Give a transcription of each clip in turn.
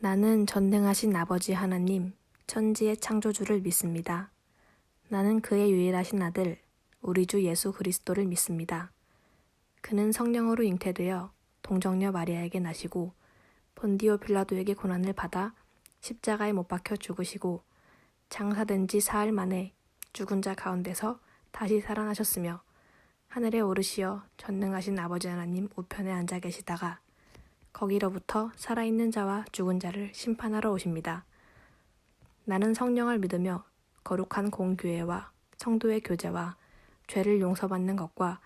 나는 전능하신 아버지 하나님, 천지의 창조주를 믿습니다. 나는 그의 유일하신 아들, 우리 주 예수 그리스도를 믿습니다. 그는 성령으로 잉태되어 동정녀 마리아에게 나시고 본디오 빌라도에게 고난을 받아 십자가에 못 박혀 죽으시고 장사된 지 사흘 만에 죽은 자 가운데서 다시 살아나셨으며 하늘에 오르시어 전능하신 아버지 하나님 우편에 앉아 계시다가 거기로부터 살아있는 자와 죽은 자를 심판하러 오십니다. 나는 성령을 믿으며 거룩한 공교회와 성도의 교제와 죄를 용서받는 것과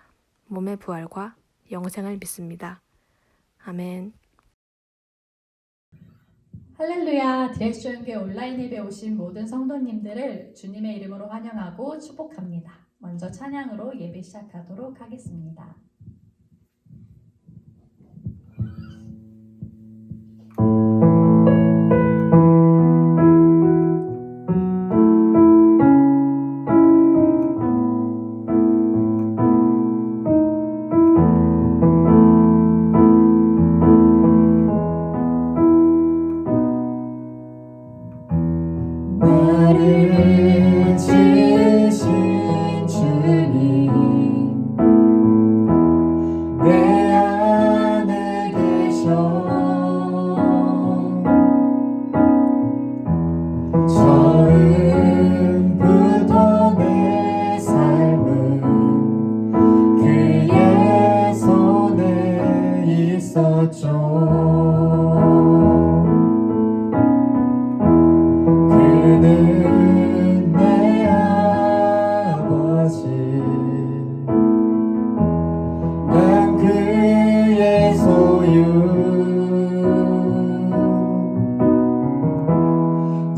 몸의 부활과 영생을 믿습니다. 아멘. 할렐루야! DX조연교회 온라인 예배 오신 모든 성도님들을 주님의 이름으로 환영하고 축복합니다. 먼저 찬양으로 예배 시작하도록 하겠습니다. 나를 지으신 주님 내 안에 계셔 처음부터 내 삶은 그의 손에 있었죠. 그는 내 아버지 난 그의 소유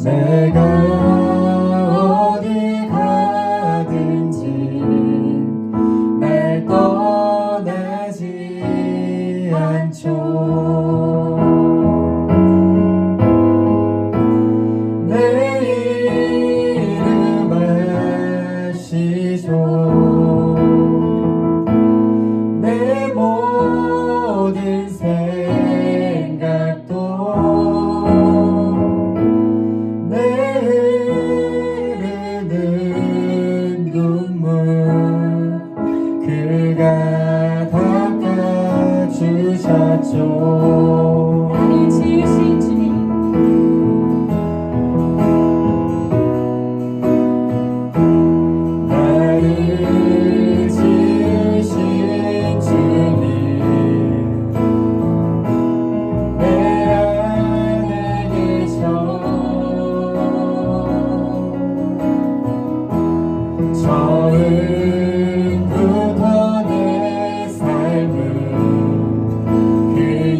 내가 어디 가든지 날 떠나지 않죠. 내 이름 아시죠. 내 모든 생각도 내 흐르는 눈물 그가 닦아주셨죠. 나를 지으신 주님 나를 지으신 주님 내 안에 계셔 처음부터 내 삶은 그의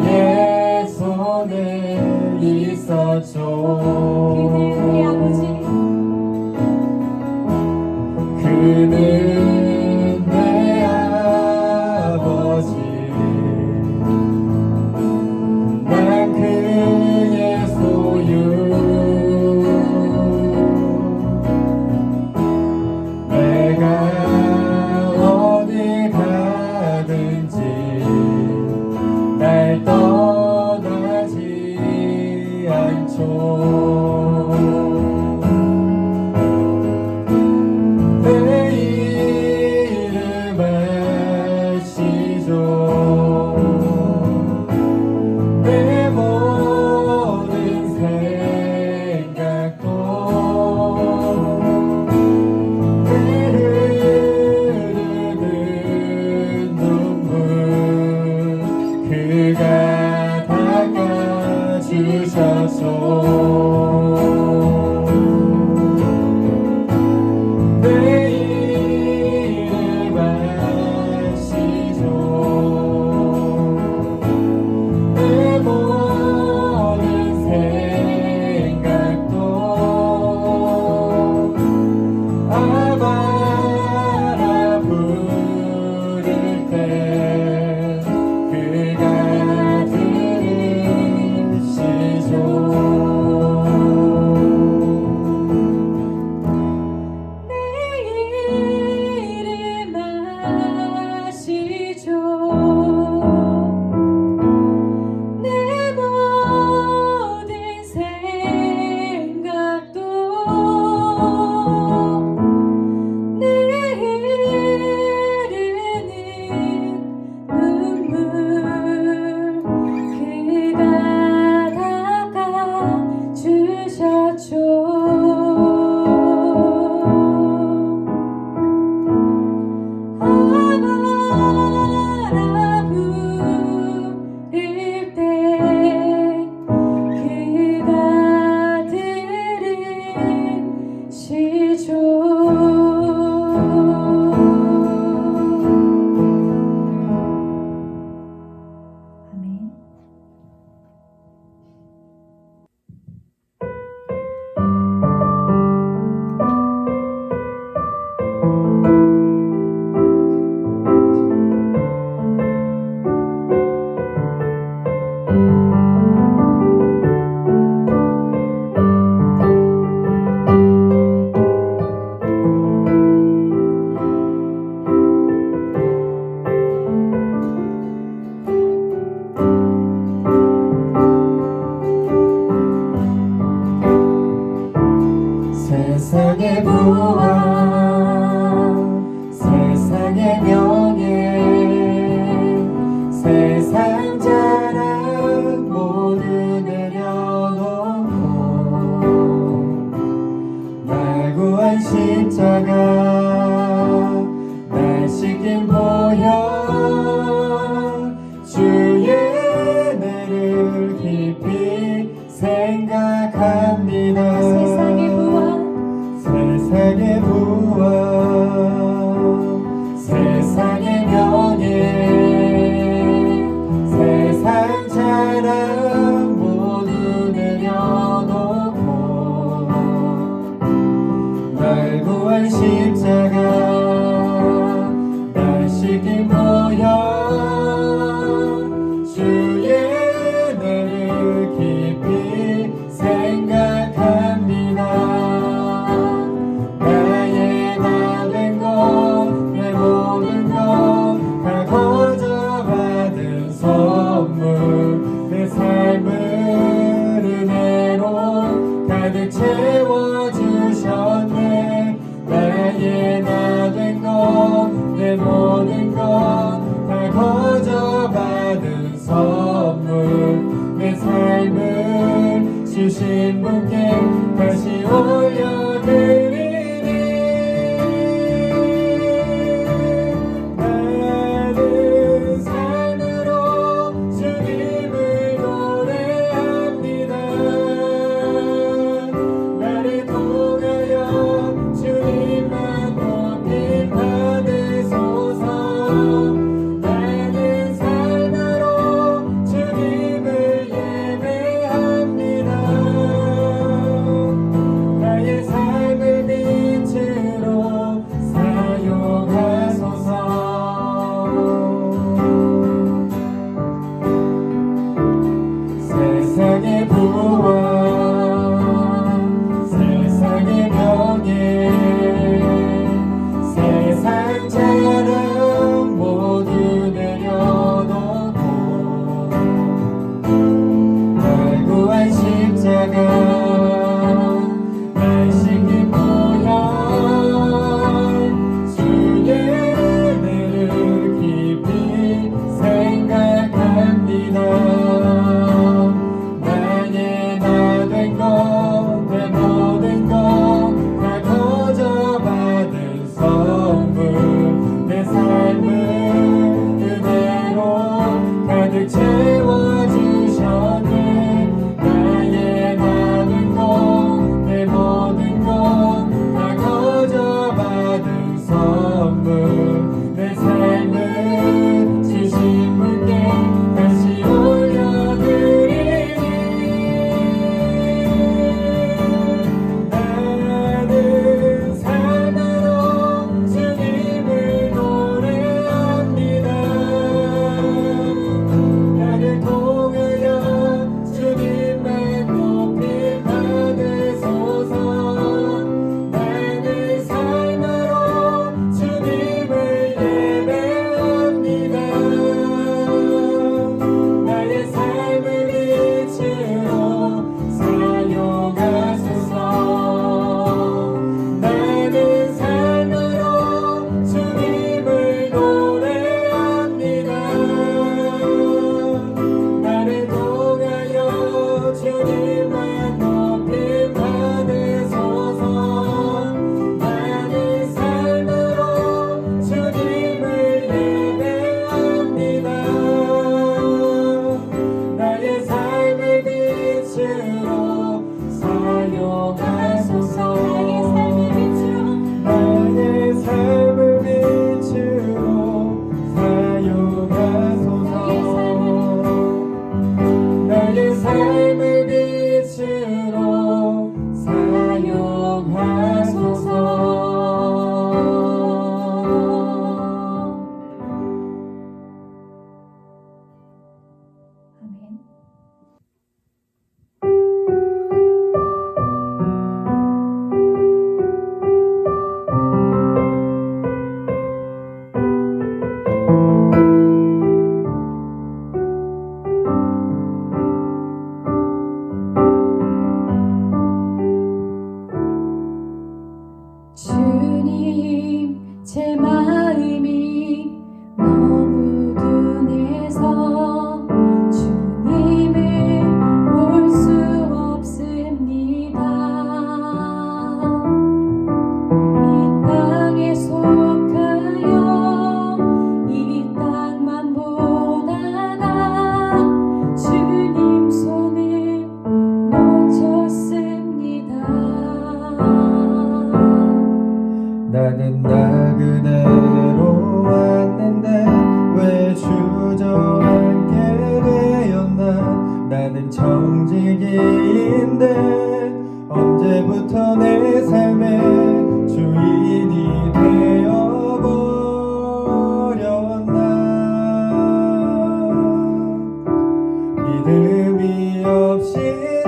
믿음이 없이는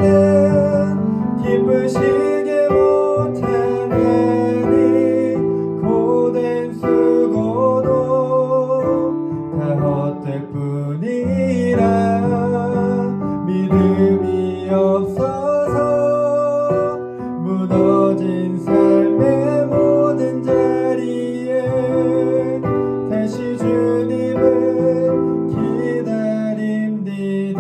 기쁘시게 못하나니 고된 수고도 다 헛될 뿐이라 믿음이 없어서 무너진 삶의 모든 자리에 다시 주님을 기다립니다.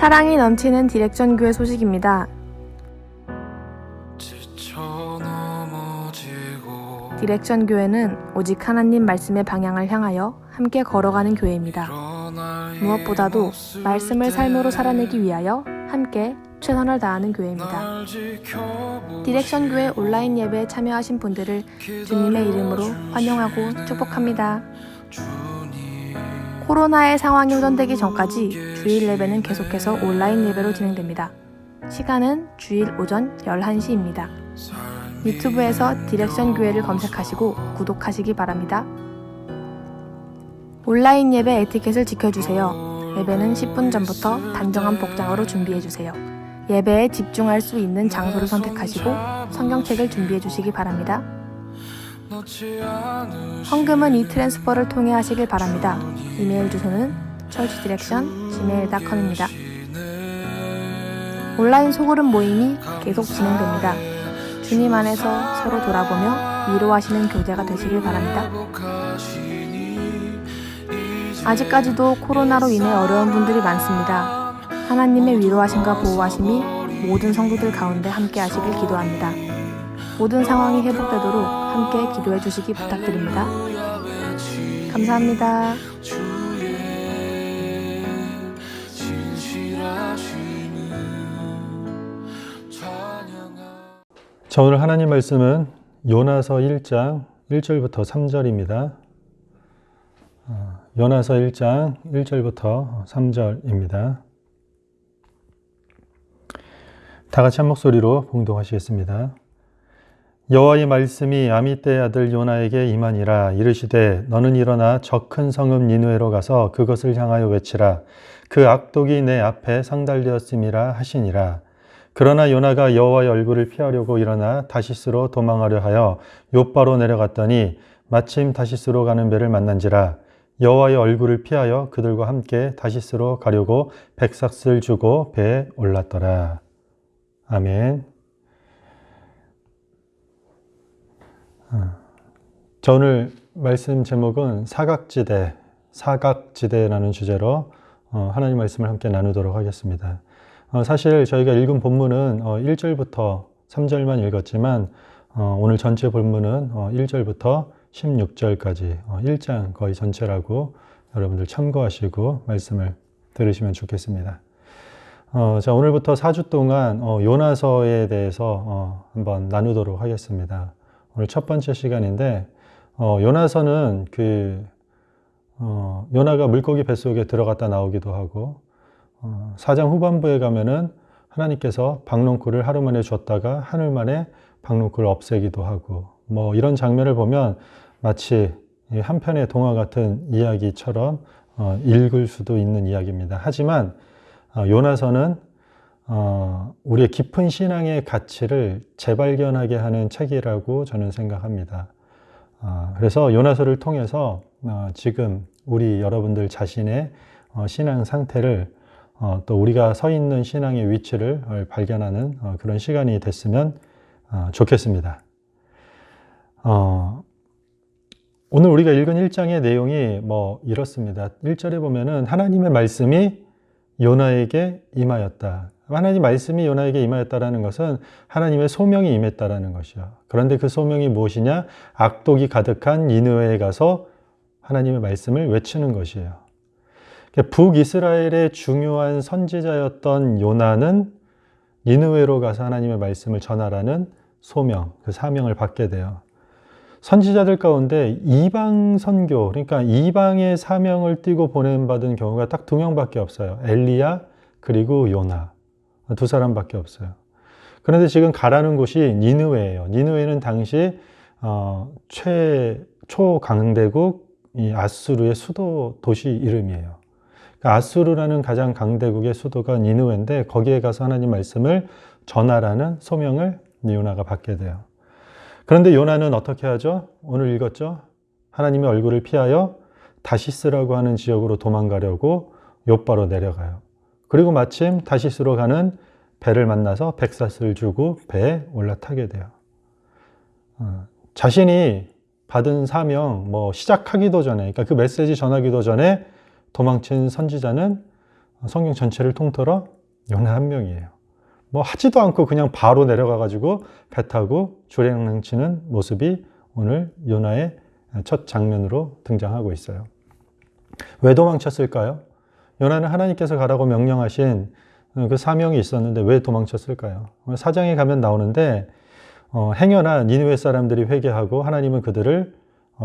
사랑이 넘치는 디렉션 교회 소식입니다. 디렉션 교회는 오직 하나님 말씀의 방향을 향하여 함께 걸어가는 교회입니다. 무엇보다도 말씀을 삶으로 살아내기 위하여 함께 최선을 다하는 교회입니다. 디렉션 교회 온라인 예배에 참여하신 분들을 주님의 이름으로 환영하고 축복합니다. 코로나의 상황이 호전되기 전까지 주일 예배는 계속해서 온라인 예배로 진행됩니다. 시간은 주일 오전 11시입니다. 유튜브에서 디렉션 교회를 검색하시고 구독하시기 바랍니다. 온라인 예배 에티켓을 지켜주세요. 예배는 10분 전부터 단정한 복장으로 준비해주세요. 예배에 집중할 수 있는 장소를 선택하시고 성경책을 준비해주시기 바랍니다. 헌금은 이 트랜스퍼를 통해 하시길 바랍니다. 이메일 주소는 churchdirection@gmail.com입니다. 온라인 소그룹 모임이 계속 진행됩니다. 주님 안에서 서로 돌아보며 위로하시는 교제가 되시길 바랍니다. 아직까지도 코로나로 인해 어려운 분들이 많습니다. 하나님의 위로하심과 보호하심이 모든 성도들 가운데 함께 하시길 기도합니다. 모든 상황이 회복되도록 함께 기도해 주시기 부탁드립니다. 감사합니다. 자, 오늘 하나님 말씀은 요나서 1장 1절부터 3절입니다. 요나서 1장 1절부터 3절입니다. 다 같이 한 목소리로 봉독하시겠습니다. 여호와의 말씀이 아미떼의 아들 요나에게 임하니라. 이르시되 너는 일어나 저 큰 성읍 니느웨로 가서 그것을 향하여 외치라. 그 악독이 내 앞에 상달되었음이라 하시니라. 그러나 요나가 여호와의 얼굴을 피하려고 일어나 다시스로 도망하려 하여 욥바로 내려갔더니 마침 다시스로 가는 배를 만난지라. 여호와의 얼굴을 피하여 그들과 함께 다시스로 가려고 백삭을 주고 배에 올랐더라. 아멘. 자, 오늘 말씀 제목은 사각지대라는 주제로 하나님 말씀을 함께 나누도록 하겠습니다. 사실 저희가 읽은 본문은 1절부터 3절만 읽었지만 오늘 전체 본문은 1절부터 16절까지 1장 거의 전체라고 여러분들 참고하시고 말씀을 들으시면 좋겠습니다. 자, 오늘부터 4주 동안 요나서에 대해서 한번 나누도록 하겠습니다. 오늘 첫 번째 시간인데 요나서는 요나가 물고기 뱃속에 들어갔다 나오기도 하고 4장 후반부에 가면은 하나님께서 박농쿨을 하루 만에 줬다가 하늘 만에 박농쿨을 없애기도 하고 뭐 이런 장면을 보면 마치 한 편의 동화 같은 이야기처럼 읽을 수도 있는 이야기입니다. 하지만 요나서는 우리의 깊은 신앙의 가치를 재발견하게 하는 책이라고 저는 생각합니다. 그래서 요나서를 통해서 지금 우리 여러분들 자신의 신앙 상태를 또 우리가 서 있는 신앙의 위치를 발견하는 그런 시간이 됐으면 좋겠습니다. 오늘 우리가 읽은 1장의 내용이 뭐 이렇습니다. 1절에 보면은 하나님의 말씀이 요나에게 임하였다. 하나님 말씀이 요나에게 임하였다라는 것은 하나님의 소명이 임했다라는 것이요. 그런데 그 소명이 무엇이냐? 악독이 가득한 니느웨에 가서 하나님의 말씀을 외치는 것이에요. 북이스라엘의 중요한 선지자였던 요나는 니느웨로 가서 하나님의 말씀을 전하라는 소명, 그 사명을 받게 돼요. 선지자들 가운데 이방 선교, 그러니까 이방의 사명을 띠고 보냄받은 경우가 딱 2명밖에 없어요. 엘리야 그리고 요나. 2사람밖에 없어요. 그런데 지금 가라는 곳이 니느웨예요. 니느웨는 당시 초강대국 이 아수르의 수도 도시 이름이에요. 그러니까 아수르라는 가장 강대국의 수도가 니느웨인데 거기에 가서 하나님 말씀을 전하라는 소명을 요나가 받게 돼요. 그런데 요나는 어떻게 하죠? 오늘 읽었죠? 하나님의 얼굴을 피하여 다시스라고 하는 지역으로 도망가려고 욥바로 내려가요. 그리고 마침 다시스로 가는 배를 만나서 백삭을 주고 배에 올라타게 돼요. 자신이 받은 사명, 시작하기도 전에, 그러니까 그 메시지 전하기도 전에 도망친 선지자는 성경 전체를 통틀어 요나 한 명이에요. 뭐 하지도 않고 그냥 바로 내려가가지고 배 타고 주량치는 모습이 오늘 요나의 첫 장면으로 등장하고 있어요. 왜 도망쳤을까요? 요나는 하나님께서 가라고 명령하신 그 사명이 있었는데 왜 도망쳤을까요? 4장에 가면 나오는데 행여나 니느웨 사람들이 회개하고 하나님은 그들을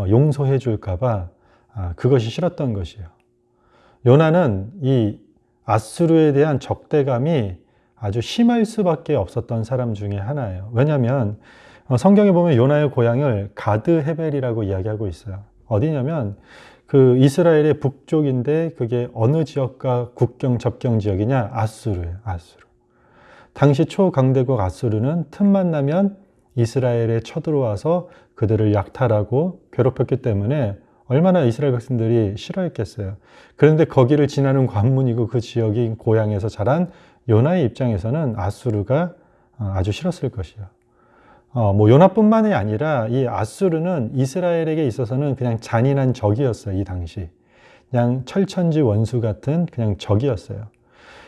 용서해 줄까봐 그것이 싫었던 것이에요. 요나는 이 아수르에 대한 적대감이 아주 심할 수밖에 없었던 사람 중에 하나예요. 왜냐하면 성경에 보면 요나의 고향을 가드 헤벨이라고 이야기하고 있어요. 어디냐면 그 이스라엘의 북쪽인데 그게 어느 지역과 국경 접경 지역이냐? 아수르예요. 아수르. 당시 초강대국 아수르는 틈만 나면 이스라엘에 쳐들어와서 그들을 약탈하고 괴롭혔기 때문에 얼마나 이스라엘 백성들이 싫어했겠어요. 그런데 거기를 지나는 관문이고 그 지역이 고향에서 자란 요나의 입장에서는 아수르가 아주 싫었을 것이에요. 뭐 요나뿐만이 아니라 이 아수르는 이스라엘에게 있어서는 그냥 잔인한 적이었어요. 이 당시. 그냥 철천지 원수 같은 그냥 적이었어요.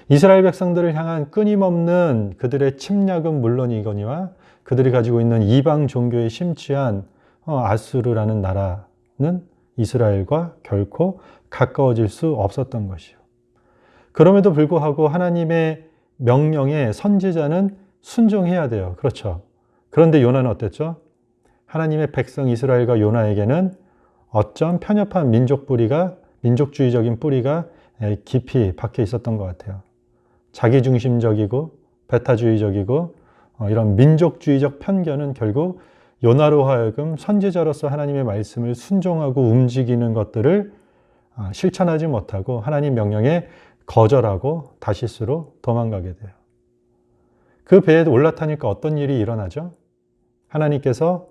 이스라엘 백성들을 향한 끊임없는 그들의 침략은 물론이거니와 그들이 가지고 있는 이방 종교에 심취한 아수르라는 나라는 이스라엘과 결코 가까워질 수 없었던 것이요. 그럼에도 불구하고 하나님의 명령에 선지자는 순종해야 돼요. 그렇죠. 그런데 요나는 어땠죠? 하나님의 백성 이스라엘과 요나에게는 어쩜 편협한 민족주의적인 뿌리가 깊이 박혀 있었던 것 같아요. 자기중심적이고 배타주의적이고 이런 민족주의적 편견은 결국 요나로 하여금 선지자로서 하나님의 말씀을 순종하고 움직이는 것들을 실천하지 못하고 하나님 명령에 거절하고 다시스로 도망가게 돼요. 그 배에 올라타니까 어떤 일이 일어나죠? 하나님께서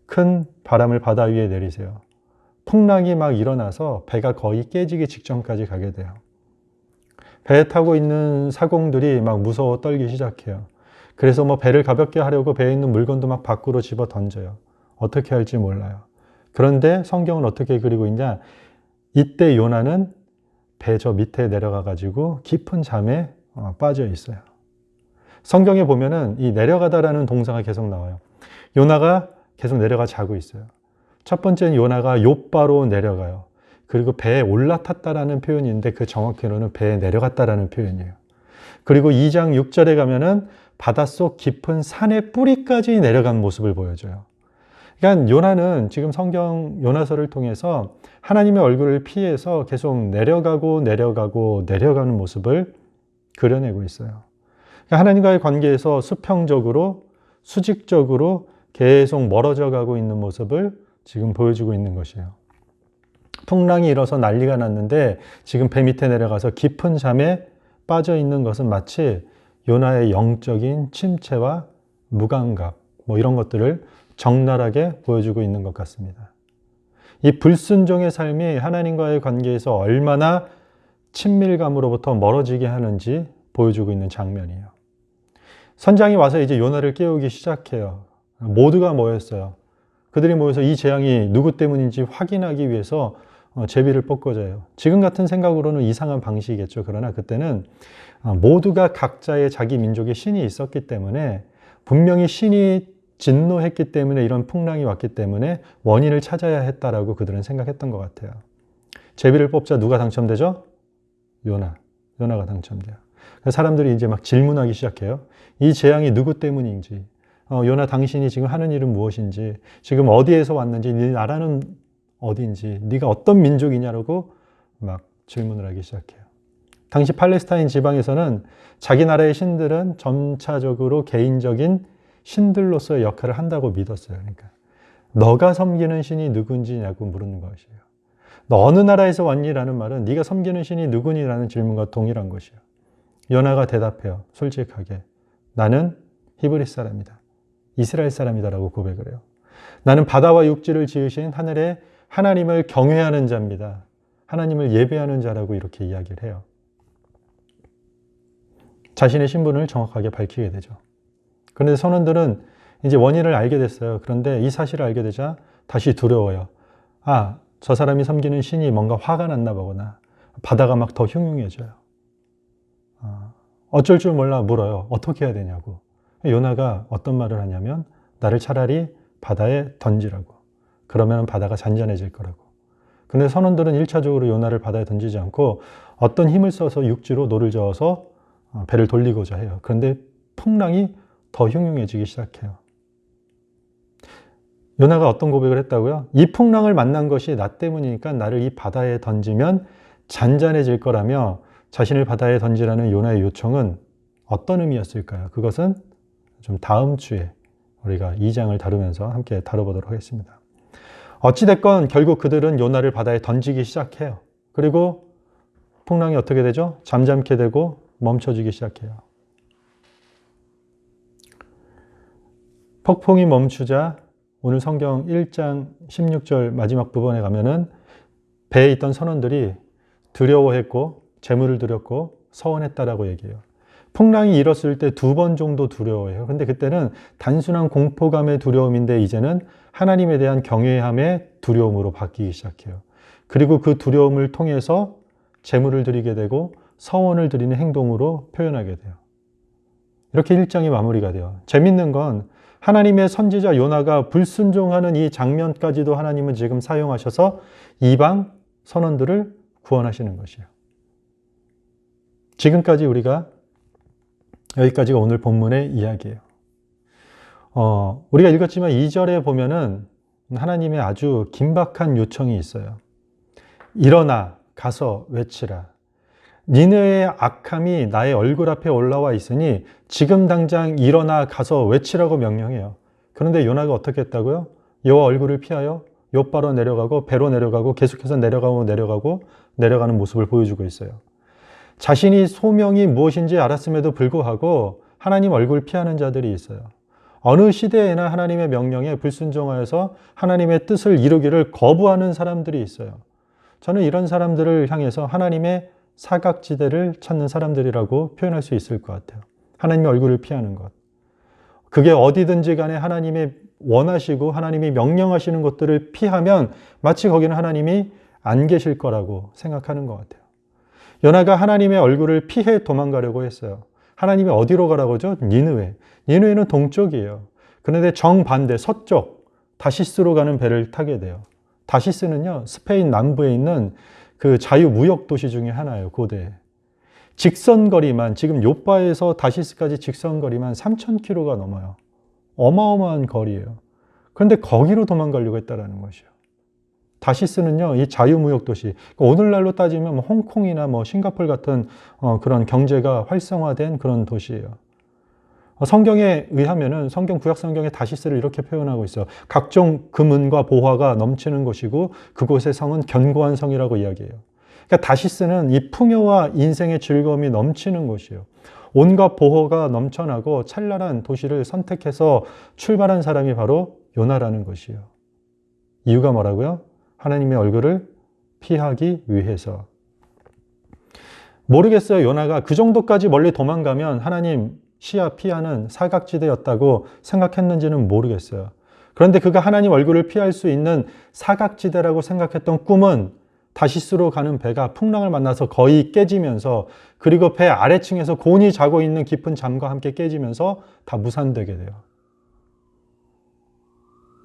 큰 바람을 바다 위에 내리세요. 풍랑이 막 일어나서 배가 거의 깨지기 직전까지 가게 돼요. 배에 타고 있는 사공들이 막 무서워 떨기 시작해요. 그래서 뭐 배를 가볍게 하려고 배에 있는 물건도 막 밖으로 집어 던져요. 어떻게 할지 몰라요. 그런데 성경은 어떻게 그리고 있냐? 이때 요나는 배 저 밑에 내려가 가지고 깊은 잠에 빠져 있어요. 성경에 보면은 이 내려가다라는 동사가 계속 나와요. 요나가 계속 내려가 자고 있어요. 첫 번째는 요나가 욥바로 내려가요. 그리고 배에 올라탔다라는 표현인데 그 정확히로는 배에 내려갔다라는 표현이에요. 그리고 2장 6절에 가면은 바닷속 깊은 산의 뿌리까지 내려간 모습을 보여줘요. 그러니까 요나는 지금 성경 요나서를 통해서 하나님의 얼굴을 피해서 계속 내려가는 모습을 그려내고 있어요. 그러니까 하나님과의 관계에서 수평적으로 수직적으로 계속 멀어져 가고 있는 모습을 지금 보여주고 있는 것이에요. 풍랑이 일어서 난리가 났는데 지금 배 밑에 내려가서 깊은 잠에 빠져 있는 것은 마치 요나의 영적인 침체와 무감각 뭐 이런 것들을 적나라하게 보여주고 있는 것 같습니다. 이 불순종의 삶이 하나님과의 관계에서 얼마나 친밀감으로부터 멀어지게 하는지 보여주고 있는 장면이에요. 선장이 와서 이제 요나를 깨우기 시작해요. 모두가 모였어요. 그들이 모여서 이 재앙이 누구 때문인지 확인하기 위해서 제비를 뽑고자요. 지금 같은 생각으로는 이상한 방식이겠죠. 그러나 그때는 모두가 각자의 자기 민족의 신이 있었기 때문에 분명히 신이 진노했기 때문에 이런 풍랑이 왔기 때문에 원인을 찾아야 했다라고 그들은 생각했던 것 같아요. 제비를 뽑자 누가 당첨되죠? 요나가 당첨돼요. 사람들이 이제 막 질문하기 시작해요. 이 재앙이 누구 때문인지, 요나 당신이 지금 하는 일은 무엇인지, 지금 어디에서 왔는지, 네 나라는 어디인지, 네가 어떤 민족이냐라고 막 질문을 하기 시작해요. 당시 팔레스타인 지방에서는 자기 나라의 신들은 점차적으로 개인적인 신들로서의 역할을 한다고 믿었어요. 그러니까 너가 섬기는 신이 누군지냐고 물는 것이에요. 너 어느 나라에서 왔니? 라는 말은 네가 섬기는 신이 누구니? 라는 질문과 동일한 것이에요. 요나가 대답해요. 솔직하게. 나는 히브리 사람이다. 이스라엘 사람이다 라고 고백을 해요. 나는 바다와 육지를 지으신 하늘의 하나님을 경외하는 자입니다. 하나님을 예배하는 자라고 이렇게 이야기를 해요. 자신의 신분을 정확하게 밝히게 되죠. 그런데 선원들은 이제 원인을 알게 됐어요. 그런데 이 사실을 알게 되자 다시 두려워요. 저 사람이 섬기는 신이 뭔가 화가 났나 보구나. 바다가 막 더 흉흉해져요. 어쩔 줄 몰라 물어요. 어떻게 해야 되냐고. 요나가 어떤 말을 하냐면 나를 차라리 바다에 던지라고. 그러면 바다가 잔잔해질 거라고. 근데 선원들은 1차적으로 요나를 바다에 던지지 않고 어떤 힘을 써서 육지로 노를 저어서 배를 돌리고자 해요. 그런데 풍랑이 더 흉흉해지기 시작해요. 요나가 어떤 고백을 했다고요? 이 풍랑을 만난 것이 나 때문이니까 나를 이 바다에 던지면 잔잔해질 거라며 자신을 바다에 던지라는 요나의 요청은 어떤 의미였을까요? 그것은 좀 다음 주에 우리가 2장을 다루면서 함께 다뤄보도록 하겠습니다. 어찌됐건 결국 그들은 요나를 바다에 던지기 시작해요. 그리고 풍랑이 어떻게 되죠? 잠잠게 되고 멈춰지기 시작해요. 폭풍이 멈추자 오늘 성경 1장 16절 마지막 부분에 가면은 배에 있던 선원들이 두려워했고 재물을 드렸고 서원했다라고 얘기해요. 풍랑이 일었을 때 2번 정도 두려워해요. 그런데 그때는 단순한 공포감의 두려움인데 이제는 하나님에 대한 경외함의 두려움으로 바뀌기 시작해요. 그리고 그 두려움을 통해서 재물을 드리게 되고 서원을 드리는 행동으로 표현하게 돼요. 이렇게 1장이 마무리가 돼요. 재밌는 건 하나님의 선지자 요나가 불순종하는 이 장면까지도 하나님은 지금 사용하셔서 이방 선원들을 구원하시는 것이에요. 지금까지 우리가 여기까지가 오늘 본문의 이야기예요. 우리가 읽었지만 2절에 보면은 하나님의 아주 긴박한 요청이 있어요. 일어나 가서 외치라. 니느웨의 악함이 나의 얼굴 앞에 올라와 있으니 지금 당장 일어나 가서 외치라고 명령해요. 그런데 요나가 어떻게 했다고요? 여호와 얼굴을 피하여 욥바로 내려가고 배로 내려가고 계속해서 내려가는 모습을 보여주고 있어요. 자신이 소명이 무엇인지 알았음에도 불구하고 하나님 얼굴 피하는 자들이 있어요. 어느 시대에나 하나님의 명령에 불순종하여서 하나님의 뜻을 이루기를 거부하는 사람들이 있어요. 저는 이런 사람들을 향해서 하나님의 사각지대를 찾는 사람들이라고 표현할 수 있을 것 같아요. 하나님의 얼굴을 피하는 것. 그게 어디든지 간에 하나님이 원하시고 하나님이 명령하시는 것들을 피하면 마치 거기는 하나님이 안 계실 거라고 생각하는 것 같아요. 요나가 하나님의 얼굴을 피해 도망가려고 했어요. 하나님이 어디로 가라고 하죠? 니느웨. 니느웨는 동쪽이에요. 그런데 정반대 서쪽 다시스로 가는 배를 타게 돼요. 다시스는요, 스페인 남부에 있는 그 자유무역 도시 중에 하나예요. 고대. 직선거리만 지금 요빠에서 다시스까지 직선거리만 3,000km가 넘어요. 어마어마한 거리예요. 그런데 거기로 도망가려고 했다라는 것이요. 다시스는요, 이 자유무역 도시. 오늘날로 따지면 뭐 홍콩이나 뭐 싱가포르 같은 그런 경제가 활성화된 그런 도시예요. 성경에 의하면은 성경 구약 성경의 다시스를 이렇게 표현하고 있어요. 각종 금은과 보화가 넘치는 곳이고 그곳의 성은 견고한 성이라고 이야기해요. 그러니까 다시스는 이 풍요와 인생의 즐거움이 넘치는 곳이에요. 온갖 보호가 넘쳐나고 찬란한 도시를 선택해서 출발한 사람이 바로 요나라는 것이에요. 이유가 뭐라고요? 하나님의 얼굴을 피하기 위해서. 모르겠어요. 요나가 그 정도까지 멀리 도망가면 하나님 시야 피하는 사각지대였다고 생각했는지는 모르겠어요. 그런데 그가 하나님 얼굴을 피할 수 있는 사각지대라고 생각했던 꿈은 다시스로 가는 배가 풍랑을 만나서 거의 깨지면서 그리고 배 아래층에서 곤히 자고 있는 깊은 잠과 함께 깨지면서 다 무산되게 돼요.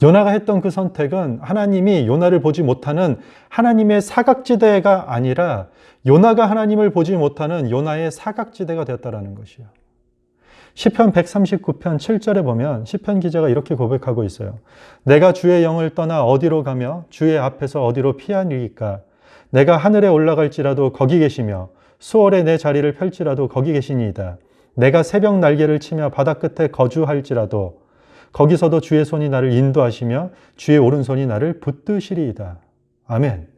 요나가 했던 그 선택은 하나님이 요나를 보지 못하는 하나님의 사각지대가 아니라 요나가 하나님을 보지 못하는 요나의 사각지대가 되었다는 것이에요. 시편 139편 7절에 보면 시편 기자가 이렇게 고백하고 있어요. 내가 주의 영을 떠나 어디로 가며 주의 앞에서 어디로 피하리이까? 내가 하늘에 올라갈지라도 거기 계시며 수월에 내 자리를 펼지라도 거기 계시니이다. 내가 새벽 날개를 치며 바다 끝에 거주할지라도 거기서도 주의 손이 나를 인도하시며 주의 오른손이 나를 붙드시리이다. 아멘.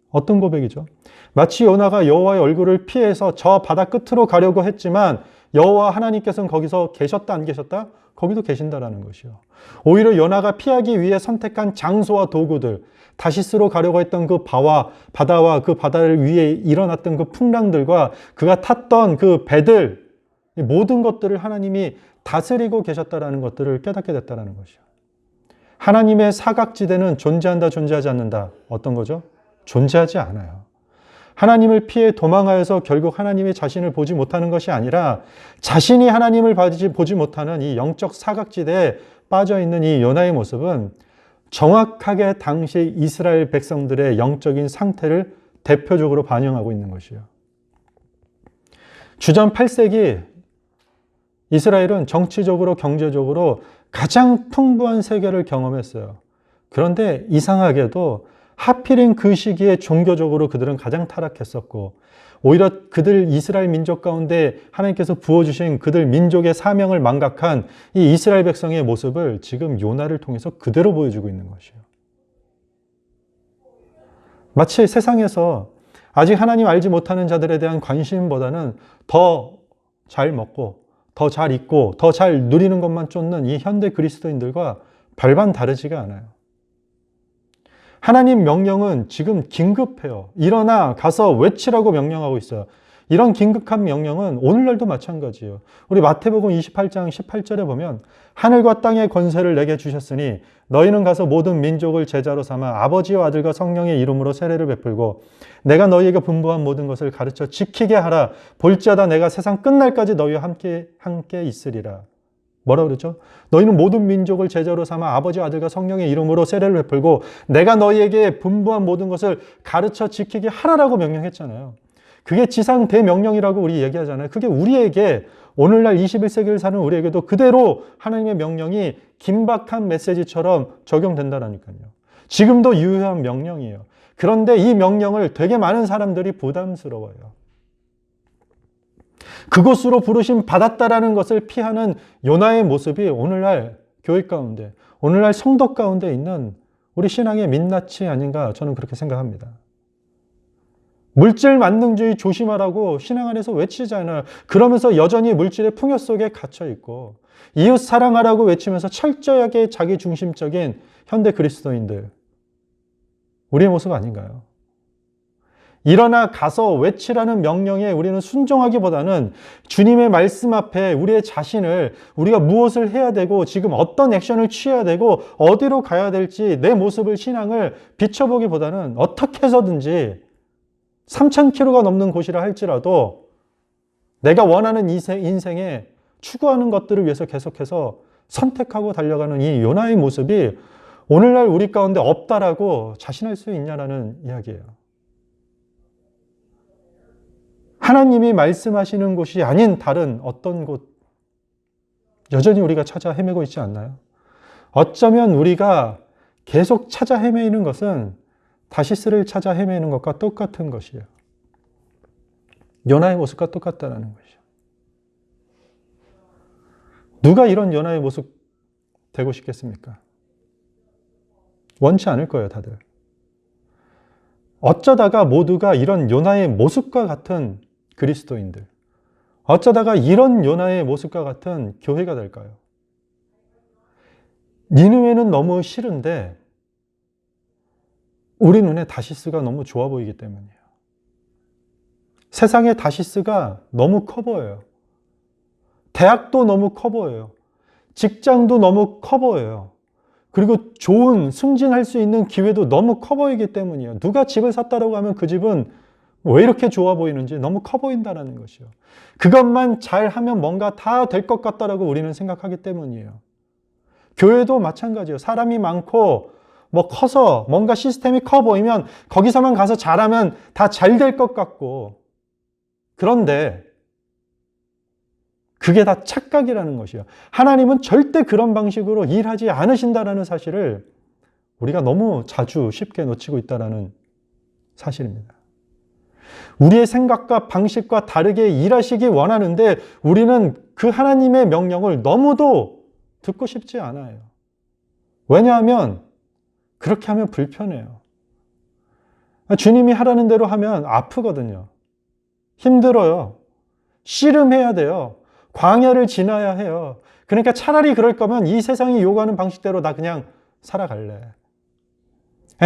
어떤 고백이죠? 마치 요나가 여호와의 얼굴을 피해서 저 바다 끝으로 가려고 했지만 여호와 하나님께서는 거기서 계셨다 안 계셨다? 거기도 계신다라는 것이요. 오히려 요나가 피하기 위해 선택한 장소와 도구들, 다시스로 가려고 했던 그 바다와 그 바다를 위에 일어났던 그 풍랑들과 그가 탔던 그 배들, 이 모든 것들을 하나님이 다스리고 계셨다라는 것들을 깨닫게 됐다라는 것이요. 하나님의 사각지대는 존재한다, 존재하지 않는다. 어떤 거죠? 존재하지 않아요. 하나님을 피해 도망하여서 결국 하나님의 자신을 보지 못하는 것이 아니라 자신이 하나님을 보지 못하는 이 영적 사각지대에 빠져 있는 이 요나의 모습은 정확하게 당시 이스라엘 백성들의 영적인 상태를 대표적으로 반영하고 있는 것이요. 주전 8세기 이스라엘은 정치적으로 경제적으로 가장 풍부한 세계를 경험했어요. 그런데 이상하게도 하필인 그 시기에 종교적으로 그들은 가장 타락했었고 오히려 그들 이스라엘 민족 가운데 하나님께서 부어주신 그들 민족의 사명을 망각한 이 이스라엘 백성의 모습을 지금 요나를 통해서 그대로 보여주고 있는 것이에요. 마치 세상에서 아직 하나님 알지 못하는 자들에 대한 관심보다는 더 잘 먹고 더 잘 입고 더 잘 누리는 것만 쫓는 이 현대 그리스도인들과 별반 다르지가 않아요. 하나님 명령은 지금 긴급해요. 일어나 가서 외치라고 명령하고 있어요. 이런 긴급한 명령은 오늘날도 마찬가지예요. 우리 마태복음 28장 18절에 보면 하늘과 땅의 권세를 내게 주셨으니 너희는 가서 모든 민족을 제자로 삼아 아버지와 아들과 성령의 이름으로 세례를 베풀고 내가 너희에게 분부한 모든 것을 가르쳐 지키게 하라. 볼지어다 내가 세상 끝날까지 너희와 함께 있으리라. 뭐라 그러죠? 너희는 모든 민족을 제자로 삼아 아버지와 아들과 성령의 이름으로 세례를 베풀고 내가 너희에게 분부한 모든 것을 가르쳐 지키게 하라라고 명령했잖아요. 그게 지상 대명령이라고 우리 얘기하잖아요. 그게 우리에게 오늘날 21세기를 사는 우리에게도 그대로 하나님의 명령이 긴박한 메시지처럼 적용된다라니까요. 지금도 유효한 명령이에요. 그런데 이 명령을 되게 많은 사람들이 부담스러워요. 그곳으로 부르심 받았다라는 것을 피하는 요나의 모습이 오늘날 교회 가운데, 오늘날 성도 가운데 있는 우리 신앙의 민낯이 아닌가 저는 그렇게 생각합니다. 물질 만능주의 조심하라고 신앙 안에서 외치잖아요. 그러면서 여전히 물질의 풍요 속에 갇혀 있고 이웃 사랑하라고 외치면서 철저하게 자기 중심적인 현대 그리스도인들, 우리의 모습 아닌가요? 일어나 가서 외치라는 명령에 우리는 순종하기보다는 주님의 말씀 앞에 우리의 자신을 우리가 무엇을 해야 되고 지금 어떤 액션을 취해야 되고 어디로 가야 될지 내 모습을 신앙을 비춰보기보다는 어떻게 해서든지 3,000km가 넘는 곳이라 할지라도 내가 원하는 인생에 추구하는 것들을 위해서 계속해서 선택하고 달려가는 이 요나의 모습이 오늘날 우리 가운데 없다라고 자신할 수 있냐라는 이야기예요. 하나님이 말씀하시는 곳이 아닌 다른 어떤 곳, 여전히 우리가 찾아 헤매고 있지 않나요? 어쩌면 우리가 계속 찾아 헤매이는 것은 다시스를 찾아 헤매는 것과 똑같은 것이에요. 요나의 모습과 똑같다는 것이죠. 누가 이런 요나의 모습 되고 싶겠습니까? 원치 않을 거예요, 다들. 어쩌다가 모두가 이런 요나의 모습과 같은 그리스도인들, 어쩌다가 이런 요나의 모습과 같은 교회가 될까요? 니느웨는 너무 싫은데 우리 눈에 다시스가 너무 좋아 보이기 때문이에요. 세상에 다시스가 너무 커 보여요. 대학도 너무 커 보여요. 직장도 너무 커 보여요. 그리고 좋은 승진할 수 있는 기회도 너무 커 보이기 때문이에요. 누가 집을 샀다라고 하면 그 집은 왜 이렇게 좋아 보이는지 너무 커 보인다는 것이요. 그것만 잘하면 뭔가 다 될 것 같다라고 우리는 생각하기 때문이에요. 교회도 마찬가지예요. 사람이 많고 커서 뭔가 시스템이 커 보이면 거기서만 가서 잘하면 다 잘 될 것 같고, 그런데 그게 다 착각이라는 것이에요. 하나님은 절대 그런 방식으로 일하지 않으신다는 사실을 우리가 너무 자주 쉽게 놓치고 있다는 사실입니다. 우리의 생각과 방식과 다르게 일하시기 원하는데 우리는 그 하나님의 명령을 너무도 듣고 싶지 않아요. 왜냐하면 그렇게 하면 불편해요. 주님이 하라는 대로 하면 아프거든요. 힘들어요. 씨름해야 돼요. 광야를 지나야 해요. 그러니까 차라리 그럴 거면 이 세상이 요구하는 방식대로 나 그냥 살아갈래.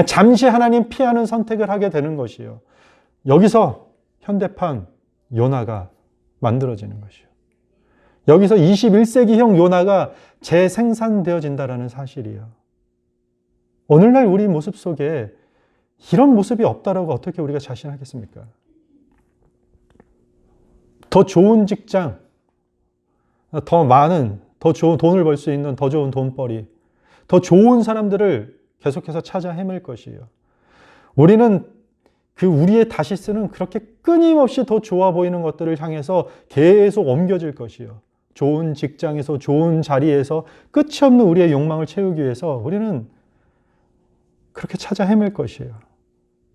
잠시 하나님 피하는 선택을 하게 되는 것이에요. 여기서 현대판 요나가 만들어지는 것이에요. 여기서 21세기형 요나가 재생산되어진다는 사실이에요. 오늘날 우리 모습 속에 이런 모습이 없다라고 어떻게 우리가 자신하겠습니까? 더 좋은 직장, 더 많은, 더 좋은 돈을 벌 수 있는 더 좋은 돈벌이, 더 좋은 사람들을 계속해서 찾아 헤맬 것이에요. 우리는 우리의 다시스는 그렇게 끊임없이 더 좋아 보이는 것들을 향해서 계속 옮겨질 것이에요. 좋은 직장에서, 좋은 자리에서 끝이 없는 우리의 욕망을 채우기 위해서 우리는 그렇게 찾아 헤맬 것이에요.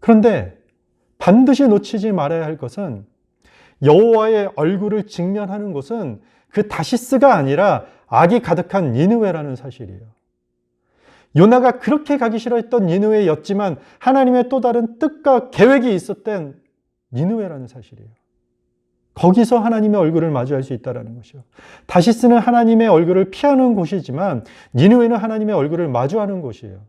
그런데 반드시 놓치지 말아야 할 것은 여호와의 얼굴을 직면하는 곳은 그 다시스가 아니라 악이 가득한 니느웨라는 사실이에요. 요나가 그렇게 가기 싫어했던 니느웨였지만 하나님의 또 다른 뜻과 계획이 있었던 니느웨라는 사실이에요. 거기서 하나님의 얼굴을 마주할 수 있다는 것이요. 다시스는 하나님의 얼굴을 피하는 곳이지만 니느웨는 하나님의 얼굴을 마주하는 곳이에요.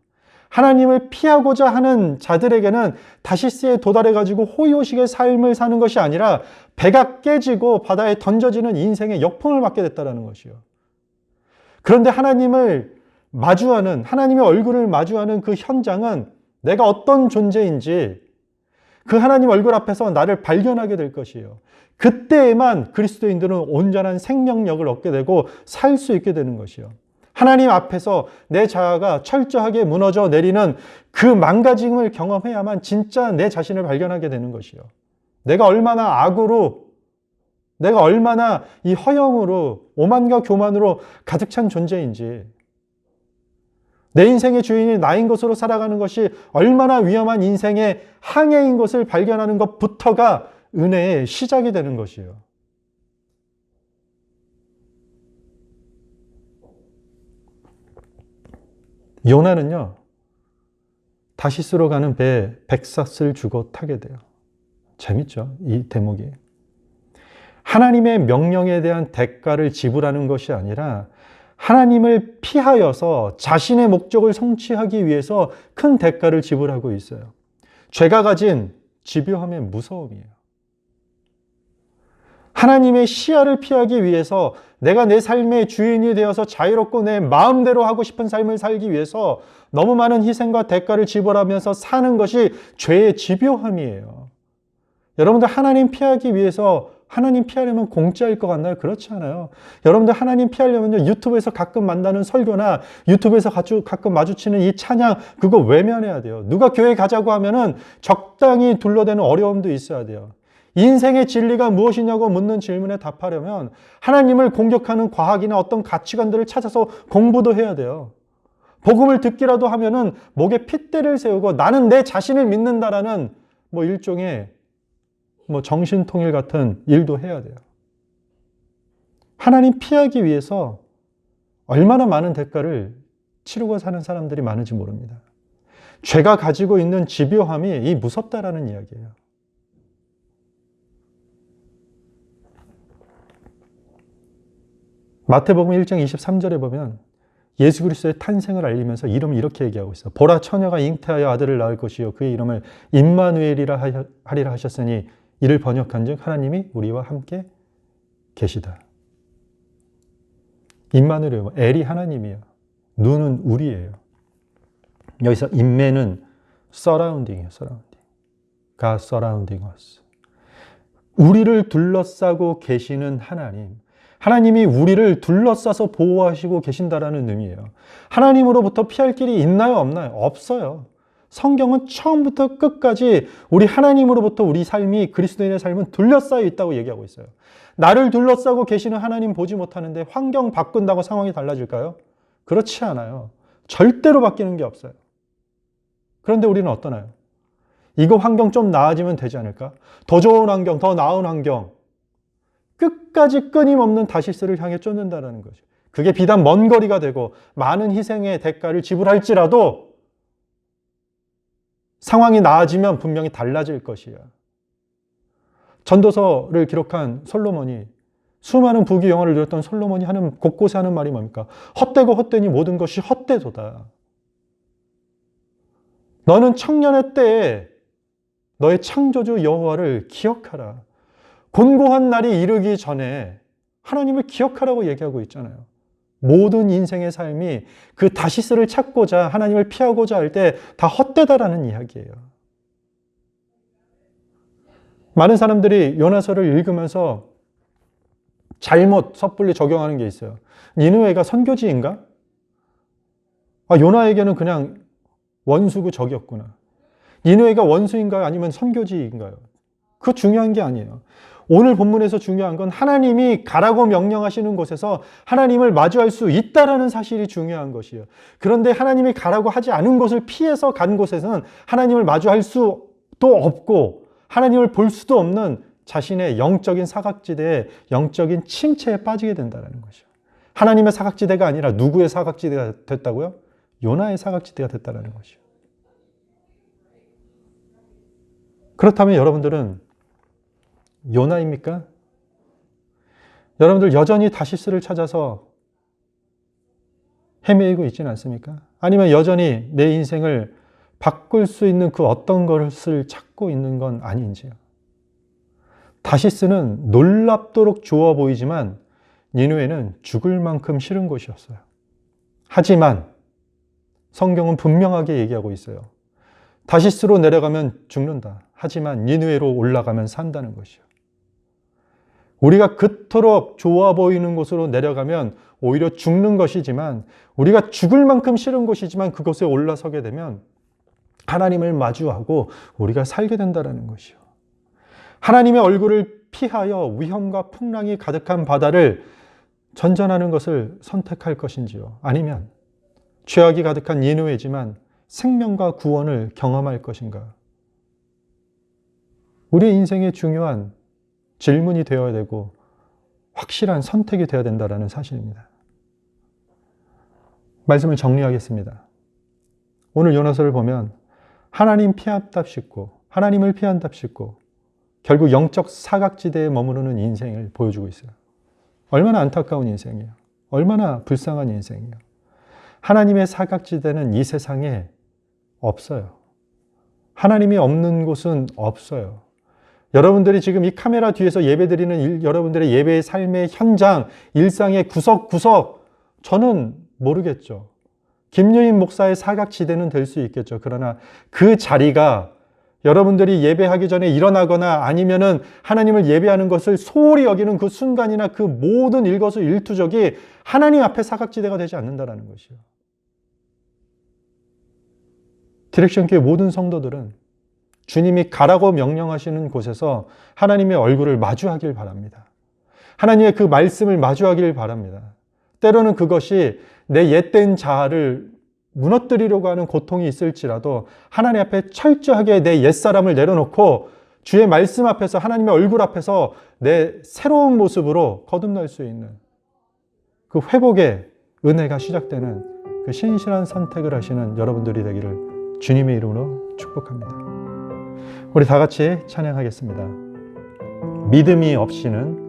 하나님을 피하고자 하는 자들에게는 다시스에 도달해가지고 호의호식의 삶을 사는 것이 아니라 배가 깨지고 바다에 던져지는 인생의 역풍을 맞게 됐다는 것이요. 그런데 하나님을 마주하는, 하나님의 얼굴을 마주하는 그 현장은 내가 어떤 존재인지 그 하나님 얼굴 앞에서 나를 발견하게 될 것이에요. 그때에만 그리스도인들은 온전한 생명력을 얻게 되고 살 수 있게 되는 것이요. 하나님 앞에서 내 자아가 철저하게 무너져 내리는 그 망가짐을 경험해야만 진짜 내 자신을 발견하게 되는 것이요. 내가 얼마나 악으로, 내가 얼마나 이 허영으로, 오만과 교만으로 가득 찬 존재인지, 내 인생의 주인이 나인 것으로 살아가는 것이 얼마나 위험한 인생의 항해인 것을 발견하는 것부터가 은혜의 시작이 되는 것이에요. 요나는요, 다시스로 가는 배에 백삭을 주고 타게 돼요. 재밌죠? 이 대목이. 하나님의 명령에 대한 대가를 지불하는 것이 아니라 하나님을 피하여서 자신의 목적을 성취하기 위해서 큰 대가를 지불하고 있어요. 죄가 가진 집요함의 무서움이에요. 하나님의 시야를 피하기 위해서 내가 내 삶의 주인이 되어서 자유롭고 내 마음대로 하고 싶은 삶을 살기 위해서 너무 많은 희생과 대가를 지불하면서 사는 것이 죄의 집요함이에요. 여러분들 하나님 피하기 위해서 하나님 피하려면 공짜일 것 같나요? 그렇지 않아요. 여러분들 하나님 피하려면요, 유튜브에서 가끔 만나는 설교나 유튜브에서 가끔 마주치는 이 찬양, 그거 외면해야 돼요. 누가 교회 가자고 하면은 적당히 둘러대는 어려움도 있어야 돼요. 인생의 진리가 무엇이냐고 묻는 질문에 답하려면 하나님을 공격하는 과학이나 어떤 가치관들을 찾아서 공부도 해야 돼요. 복음을 듣기라도 하면은 목에 핏대를 세우고 나는 내 자신을 믿는다라는 일종의 정신통일 같은 일도 해야 돼요. 하나님 피하기 위해서 얼마나 많은 대가를 치르고 사는 사람들이 많은지 모릅니다. 죄가 가지고 있는 집요함이 이 무섭다라는 이야기예요. 마태복음 1장 23절에 보면 예수 그리스도의 탄생을 알리면서 이름을 이렇게 얘기하고 있어요. 보라, 처녀가 잉태하여 아들을 낳을 것이요 그의 이름을 임마누엘이라 하리라 하셨으니 이를 번역한즉 하나님이 우리와 함께 계시다. 임마누엘이 엘이 하나님이에요. 누는 우리예요. 여기서 임매는 surrounding이에요. surrounding. God surrounding us. 우리를 둘러싸고 계시는 하나님. 하나님이 우리를 둘러싸서 보호하시고 계신다라는 의미예요. 하나님으로부터 피할 길이 있나요? 없나요? 없어요. 성경은 처음부터 끝까지 우리 하나님으로부터 우리 삶이, 그리스도인의 삶은 둘러싸여 있다고 얘기하고 있어요. 나를 둘러싸고 계시는 하나님 보지 못하는데 환경 바꾼다고 상황이 달라질까요? 그렇지 않아요. 절대로 바뀌는 게 없어요. 그런데 우리는 어떠나요? 이거 환경 좀 나아지면 되지 않을까? 더 좋은 환경, 더 나은 환경. 끝까지 끊임없는 다시스를 향해 쫓는다는 거죠. 그게 비단 먼 거리가 되고 많은 희생의 대가를 지불할지라도 상황이 나아지면 분명히 달라질 것이야. 전도서를 기록한 솔로몬이, 수많은 부귀 영화를 누렸던 솔로몬이 곳곳에 하는 말이 뭡니까? 헛되고 헛되니 모든 것이 헛되도다. 너는 청년의 때에 너의 창조주 여호와를 기억하라. 곤고한 날이 이르기 전에 하나님을 기억하라고 얘기하고 있잖아요. 모든 인생의 삶이 그 다시스를 찾고자, 하나님을 피하고자 할 때 다 헛되다라는 이야기예요. 많은 사람들이 요나서를 읽으면서 잘못 섣불리 적용하는 게 있어요. 니느웨가 선교지인가? 요나에게는 그냥 원수고 적이었구나. 니느웨가 원수인가요? 아니면 선교지인가요? 그거 중요한 게 아니에요. 오늘 본문에서 중요한 건 하나님이 가라고 명령하시는 곳에서 하나님을 마주할 수 있다라는 사실이 중요한 것이에요. 그런데 하나님이 가라고 하지 않은 곳을 피해서 간 곳에서는 하나님을 마주할 수도 없고 하나님을 볼 수도 없는 자신의 영적인 사각지대에 영적인 침체에 빠지게 된다는 것이죠. 하나님의 사각지대가 아니라 누구의 사각지대가 됐다고요? 요나의 사각지대가 됐다는 것이죠. 그렇다면 여러분들은 요나입니까? 여러분들 여전히 다시스를 찾아서 헤매이고 있지는 않습니까? 아니면 여전히 내 인생을 바꿀 수 있는 그 어떤 것을 찾고 있는 건 아닌지요? 다시스는 놀랍도록 좋아 보이지만 니느웨는 죽을 만큼 싫은 곳이었어요. 하지만 성경은 분명하게 얘기하고 있어요. 다시스로 내려가면 죽는다. 하지만 니느웨로 올라가면 산다는 것이요. 우리가 그토록 좋아 보이는 곳으로 내려가면 오히려 죽는 것이지만 우리가 죽을 만큼 싫은 곳이지만 그곳에 올라서게 되면 하나님을 마주하고 우리가 살게 된다는 것이요. 하나님의 얼굴을 피하여 위험과 풍랑이 가득한 바다를 전전하는 것을 선택할 것인지요? 아니면 죄악이 가득한 니느웨지만 생명과 구원을 경험할 것인가? 우리의 인생의 중요한 질문이 되어야 되고 확실한 선택이 되어야 된다는 사실입니다. 말씀을 정리하겠습니다. 오늘 요나서를 보면 하나님 피한답시고 하나님을 피한답시고 결국 영적 사각지대에 머무르는 인생을 보여주고 있어요. 얼마나 안타까운 인생이에요. 얼마나 불쌍한 인생이에요. 하나님의 사각지대는 이 세상에 없어요. 하나님이 없는 곳은 없어요. 여러분들이 지금 이 카메라 뒤에서 예배드리는 여러분들의 예배의 삶의 현장, 일상의 구석구석, 저는 모르겠죠. 김유인 목사의 사각지대는 될 수 있겠죠. 그러나 그 자리가 여러분들이 예배하기 전에 일어나거나 아니면은 하나님을 예배하는 것을 소홀히 여기는 그 순간이나 그 모든 일거수일투족이 하나님 앞에 사각지대가 되지 않는다는 것이요. 디렉션 교회 모든 성도들은 주님이 가라고 명령하시는 곳에서 하나님의 얼굴을 마주하길 바랍니다. 하나님의 그 말씀을 마주하길 바랍니다. 때로는 그것이 내 옛된 자아를 무너뜨리려고 하는 고통이 있을지라도 하나님 앞에 철저하게 내 옛사람을 내려놓고 주의 말씀 앞에서 하나님의 얼굴 앞에서 내 새로운 모습으로 거듭날 수 있는 그 회복의 은혜가 시작되는 그 신실한 선택을 하시는 여러분들이 되기를 주님의 이름으로 축복합니다. 우리 다 같이 찬양하겠습니다. 믿음이 없이는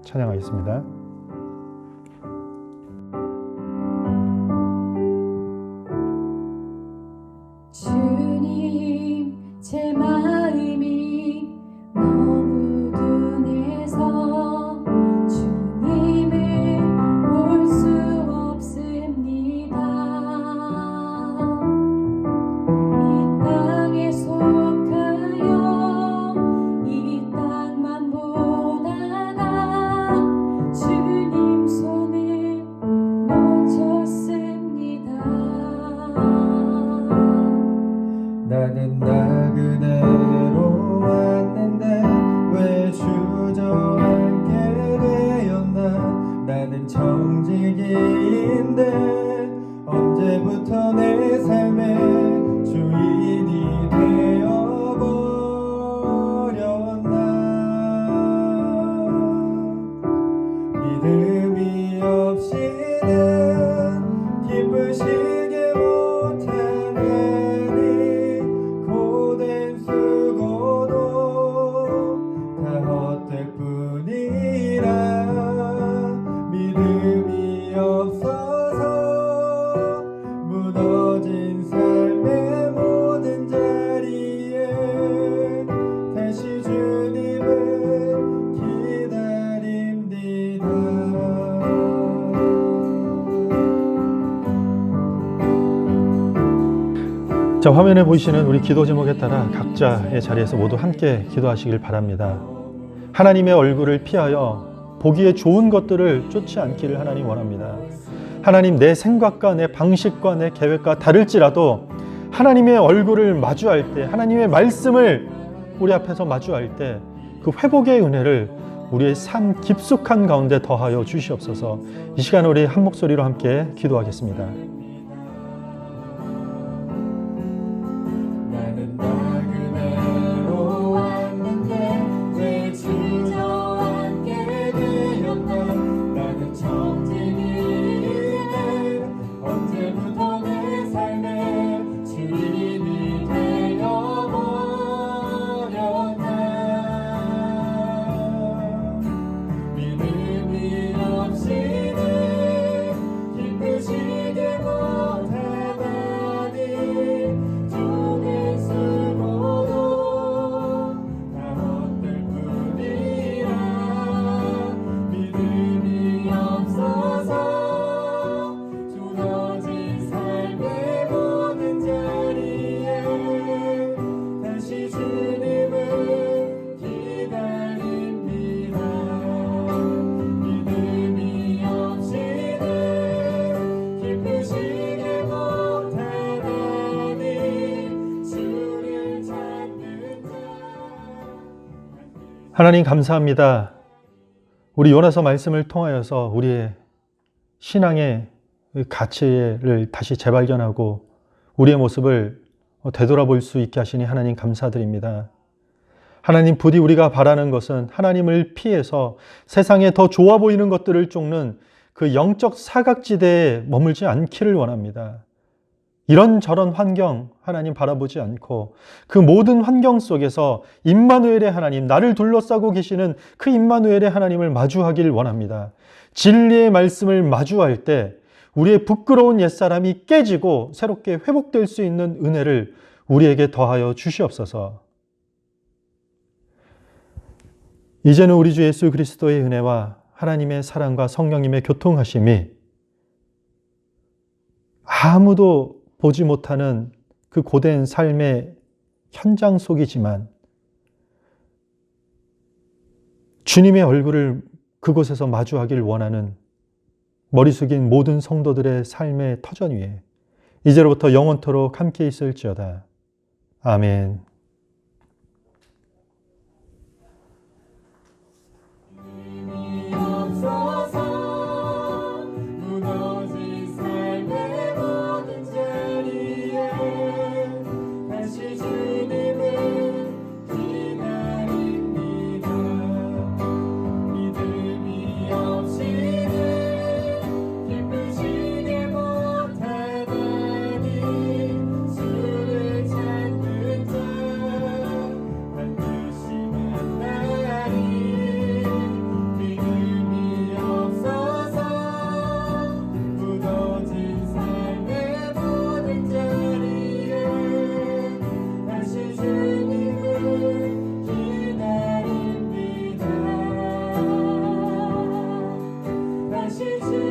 찬양하겠습니다. 주님, 제 마음이 너무 둔해서 주님을 볼 수 없습니다. 이 땅에 속하여 이 땅만 보다가 주님 손을 놓쳤습니다. 나는 나 그대로 왔는데 왜 주저앉게 되었나. 나는 청지기인데 언제부터 내 삶의 주인이 되어버렸나. 믿음이 없이는 기쁘시게 못하느니 고된 수고도 다 헛될 뿐이라. 믿음이 없어서 무너진 삶의 모든 자리에 다시 주님을 기다립니다. 자, 화면에 보이시는 우리 기도 제목에 따라 각자의 자리에서 모두 함께 기도하시길 바랍니다. 하나님의 얼굴을 피하여 보기에 좋은 것들을 쫓지 않기를 하나님 원합니다. 하나님, 내 생각과 내 방식과 내 계획과 다를지라도 하나님의 얼굴을 마주할 때, 하나님의 말씀을 우리 앞에서 마주할 때 그 회복의 은혜를 우리의 삶 깊숙한 가운데 더하여 주시옵소서. 이 시간 우리 한 목소리로 함께 기도하겠습니다. 나는 나 그대로 왔는데 왜 주저앉게 되었나. 나는 청진이네. 언제부터 내 삶의 주인이 되어버렸나. 믿음이 없이는 기쁘시게 못하다니. 주는 수고도 다 헛될 뿐이라. 믿음이 없어서 주어진 삶의 모든 자리에 다시 주님을 기다립니다. 믿음이 없이는 기쁘시게 못하다니. 주를 찾는 자. 하나님 감사합니다. 우리 요나서 말씀을 통하여서 우리의 신앙의 가치를 다시 재발견하고 우리의 모습을 되돌아볼 수 있게 하시니 하나님 감사드립니다. 하나님, 부디 우리가 바라는 것은 하나님을 피해서 세상에 더 좋아 보이는 것들을 쫓는 그 영적 사각지대에 머물지 않기를 원합니다. 이런저런 환경 하나님 바라보지 않고 그 모든 환경 속에서 임마누엘의 하나님, 나를 둘러싸고 계시는 그 임마누엘의 하나님을 마주하길 원합니다. 진리의 말씀을 마주할 때 우리의 부끄러운 옛사람이 깨지고 새롭게 회복될 수 있는 은혜를 우리에게 더하여 주시옵소서. 이제는 우리 주 예수 그리스도의 은혜와 하나님의 사랑과 성령님의 교통하심이 아무도 보지 못하는 그 고된 삶의 현장 속이지만 주님의 얼굴을 그곳에서 마주하길 원하는 머리 숙인 모든 성도들의 삶의 터전 위에 이제로부터 영원토록 함께 있을지어다. 아멘. 믿음이 없어서 무너진 삶의 모든 자리에 다시 주님을 기다립니다. 믿음이 없이는 기쁘시게 못하다니. 주를 찾는 자 반드시 만나리. 믿음이 없어서 무너진 삶의 모든 자리에 다시 주님을 기다립니다. 다시 주님을